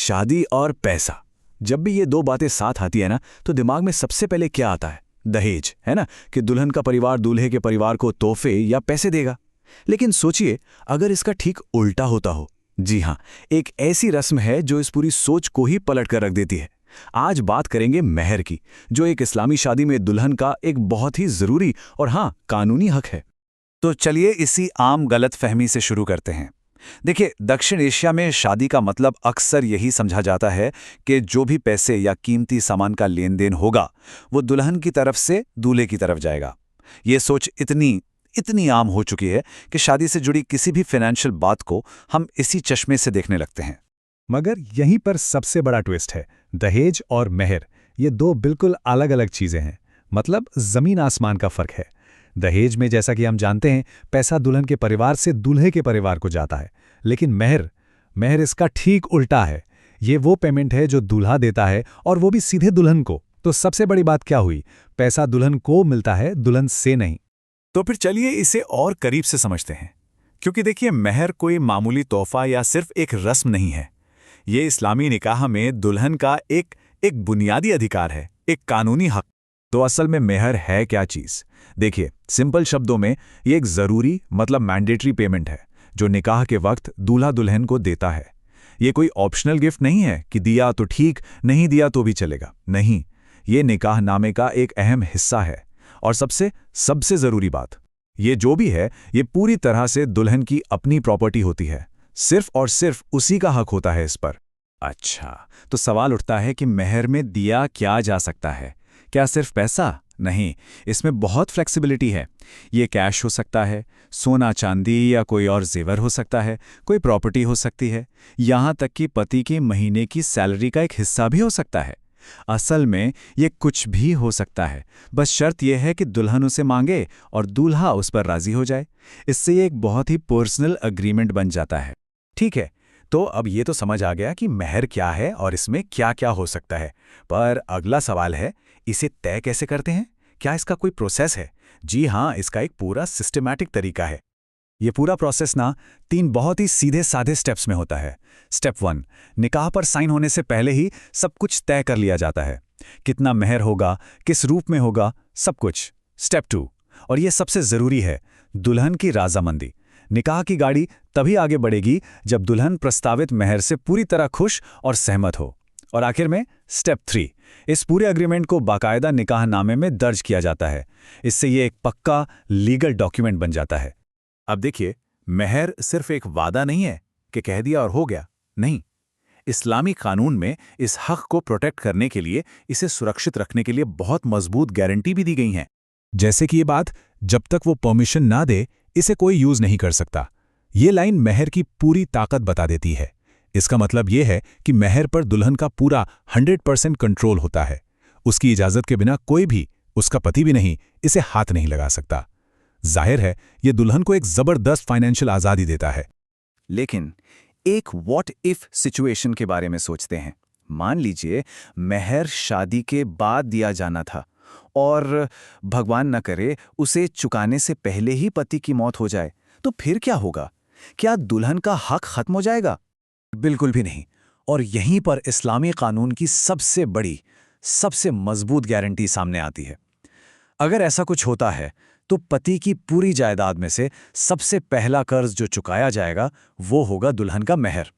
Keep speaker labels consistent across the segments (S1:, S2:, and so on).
S1: शादी और पैसा, जब भी ये दो बातें साथ आती है ना, तो दिमाग में सबसे पहले क्या आता है? दहेज, है ना, कि दुल्हन का परिवार दूल्हे के परिवार को तोहफे या पैसे देगा। लेकिन सोचिए, अगर इसका ठीक उल्टा होता हो। जी हाँ, एक ऐसी रस्म है जो इस पूरी सोच को ही पलट कर रख देती है। आज बात करेंगे मेहर की, जो एक इस्लामी शादी में दुल्हन का एक बहुत ही जरूरी और हाँ, कानूनी हक है।
S2: तो चलिए इसी आम गलतफहमी से शुरू करते हैं। देखिए, दक्षिण एशिया में शादी का मतलब अक्सर यही समझा जाता है कि जो भी पैसे या कीमती सामान का लेन देन होगा वो दुल्हन की तरफ से दूल्हे की तरफ जाएगा। ये सोच इतनी इतनी आम हो चुकी है कि शादी से जुड़ी किसी भी फाइनेंशियल बात को हम इसी चश्मे से देखने लगते हैं।
S3: मगर यहीं पर सबसे बड़ा ट्विस्ट है। दहेज और मेहर, ये दो बिल्कुल अलग अलग चीजें हैं। मतलब जमीन आसमान का फर्क है। दहेज में, जैसा कि हम जानते हैं, पैसा दुल्हन के परिवार से दूल्हे के परिवार को जाता है। लेकिन मेहर मेहर इसका ठीक उल्टा है। ये वो पेमेंट है जो दूल्हा देता है, और वो भी सीधे दुल्हन को। तो सबसे बड़ी बात क्या हुई? पैसा दुल्हन को मिलता है, दुल्हन से नहीं।
S2: तो फिर चलिए इसे और करीब से समझते हैं। क्योंकि देखिए, मेहर कोई मामूली तोहफा या सिर्फ एक रस्म नहीं है। ये इस्लामी निकाह में दुल्हन का एक बुनियादी अधिकार है, एक कानूनी हक।
S1: तो असल में मेहर है क्या चीज? देखिए, सिंपल शब्दों में ये एक जरूरी मतलब मैंडेटरी पेमेंट है जो निकाह के वक्त दूल्हा दुल्हन को देता है। ये कोई ऑप्शनल गिफ्ट नहीं है कि दिया तो ठीक, नहीं दिया तो भी चलेगा। नहीं, ये निकाह नामे का एक अहम हिस्सा है। और सबसे जरूरी बात, ये जो भी है, ये पूरी तरह से दुल्हन की अपनी प्रॉपर्टी होती है। सिर्फ और सिर्फ उसी का हक होता है इस पर।
S2: अच्छा, तो सवाल उठता है कि मेहर में दिया क्या जा सकता है? क्या सिर्फ पैसा? नहीं, इसमें बहुत फ्लेक्सिबिलिटी है। ये कैश हो सकता है, सोना चांदी या कोई और जेवर हो सकता है, कोई प्रॉपर्टी हो सकती है, यहाँ तक कि पति की महीने की सैलरी का एक हिस्सा भी हो सकता है। असल में ये कुछ भी हो सकता है, बस शर्त यह है कि दुल्हन उसे मांगे और दूल्हा उस पर राजी हो जाए। इससे ये एक बहुत ही पर्सनल अग्रीमेंट बन जाता है।
S1: ठीक है, तो अब ये तो समझ आ गया कि मेहर क्या है और इसमें क्या क्या हो सकता है। पर अगला सवाल है, इसे तय कैसे करते हैं? क्या इसका कोई प्रोसेस है? जी हाँ, इसका एक पूरा सिस्टमैटिक तरीका है। ये पूरा प्रोसेस ना 3 बहुत ही सीधे साधे स्टेप्स में होता है। स्टेप 1, निकाह पर साइन होने से पहले ही सब कुछ तय कर लिया जाता है। कितना मेहर होगा, किस रूप में होगा, सब कुछ। स्टेप 2, और ये सबसे जरूरी है, दुल्हन की राजामंदी। निकाह की गाड़ी तभी आगे बढ़ेगी जब दुल्हन प्रस्तावित मेहर से पूरी तरह खुश और सहमत हो। और आखिर में स्टेप 3, इस पूरे एग्रीमेंट को बाकायदा निकाहनामे में दर्ज किया जाता है। इससे ये एक पक्का लीगल डॉक्यूमेंट बन जाता है।
S2: अब देखिए, मेहर सिर्फ एक वादा नहीं है कि कह दिया और हो गया। नहीं, इस्लामी कानून में इस हक को प्रोटेक्ट करने के लिए, इसे सुरक्षित रखने के लिए बहुत मजबूत गारंटी भी दी गई हैं।
S3: जैसे कि ये बात, जब तक वो परमिशन ना दे, इसे कोई यूज नहीं कर सकता। ये लाइन मेहर की पूरी ताकत बता देती है। इसका मतलब ये है कि मेहर पर दुल्हन का पूरा 100% कंट्रोल होता है। उसकी इजाजत के बिना कोई भी, उसका पति भी नहीं, इसे हाथ नहीं लगा सकता। जाहिर है, ये दुल्हन को एक जबरदस्त फाइनेंशियल आजादी देता है।
S2: लेकिन एक व्हाट इफ सिचुएशन के बारे में सोचते हैं। मान लीजिए मेहर शादी के बाद दिया जाना था और भगवान न करे उसे चुकाने से पहले ही पति की मौत हो जाए, तो फिर क्या होगा? क्या दुल्हन का हक खत्म हो जाएगा?
S1: बिल्कुल भी नहीं। और यहीं पर इस्लामी कानून की सबसे बड़ी, सबसे मजबूत गारंटी सामने आती है। अगर ऐसा कुछ होता है तो पति की पूरी जायदाद में से सबसे पहला कर्ज जो चुकाया जाएगा वो होगा दुल्हन का मेहर।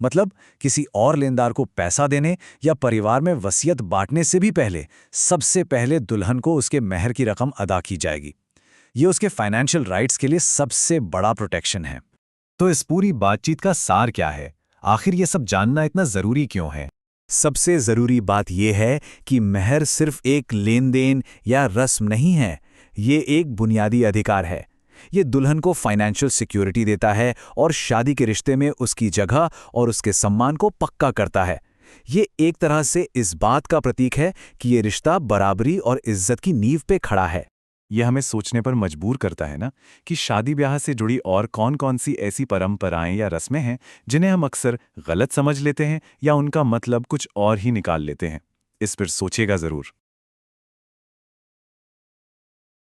S1: मतलब किसी और लेनदार को पैसा देने या परिवार में वसीयत बांटने से भी पहले सबसे पहले दुल्हन को उसके मेहर की रकम अदा की जाएगी। ये उसके फाइनेंशियल राइट्स के लिए सबसे बड़ा प्रोटेक्शन है।
S3: तो इस पूरी बातचीत का सार क्या है? आखिर ये सब जानना इतना जरूरी क्यों है?
S1: सबसे जरूरी बात यह है कि मेहर सिर्फ एक लेन देन या रस्म नहीं है, ये एक बुनियादी अधिकार है। ये दुल्हन को फाइनेंशियल सिक्योरिटी देता है और शादी के रिश्ते में उसकी जगह और उसके सम्मान को पक्का करता है। ये एक तरह से इस बात का प्रतीक है कि ये रिश्ता बराबरी और इज्जत की नींव पे खड़ा है।
S2: यह हमें सोचने पर मजबूर करता है ना, कि शादी ब्याह से जुड़ी और कौन कौन सी ऐसी परंपराएं या रस्में हैं जिन्हें हम अक्सर गलत समझ लेते हैं या उनका मतलब कुछ और ही निकाल लेते हैं। इस पर सोचिएगा जरूर।